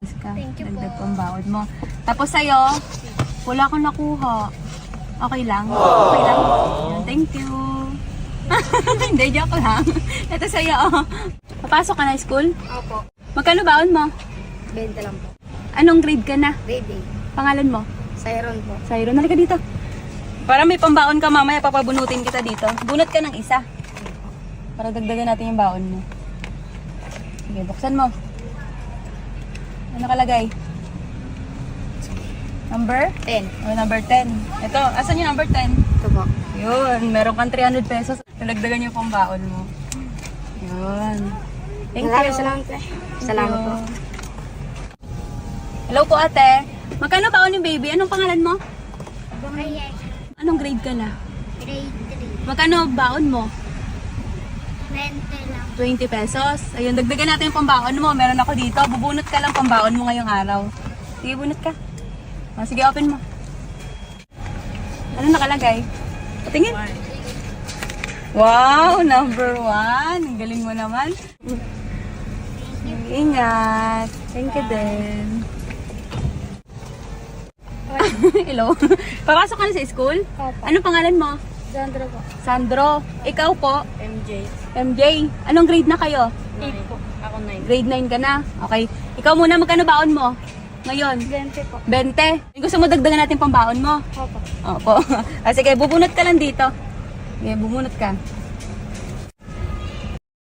Thank you po. Dagdag pambawad mo. Tapos sa'yo, wala akong nakuha. Okay lang? Okay lang? Yun, thank you. Hindi, joke lang. Ito sa'yo. Papasok ka na school? Opo. Magkano baon mo? 20 lang po. Anong grade ka na? Grade Pangalan mo? 8. Siron po. Sayro, nalika dito. Para may pambaon ka mamaya, papabunutin kita dito. Bunot ka ng isa. Para dagdagan natin yung baon mo. Sige, buksan mo. Ano nakalagay? Number? 10. Oh, number 10. Ito, asan yung number 10? Ito po. Yun, meron kang 300 pesos. Nalagdagan yung pambaon mo. Yun. Thank you. Salamat po. Salamat po. Hello po ate. Magkano baon yung baby? Anong pangalan mo? Anong grade ka na? Grade Magkano baon mo? 20 lang. 20 pesos. Ayun, dagdagan natin yung pambaon mo. Meron ako dito. Bubunot ka lang pambaon mo ngayong araw. Sige, bunot ka. O, sige, open mo. Ano nakalagay? Patingin. Wow, number 1. Ang galing mo naman. Ingat. Thank you din. Hello. Papasok ka na sa school? Opo. Ano pangalan mo? Sandra po. Sandro. Ikaw po? MJ. MJ. Anong grade na kayo? 8 po. Ako 9. Grade 9 ka na. Okay. Ikaw muna, magkano baon mo? Ngayon? 20 po. 20. Gusto mo dagdagan natin pambaon mo? Opo. Opo. Sige, bubunot ka lang dito. Sige, bubunot ka.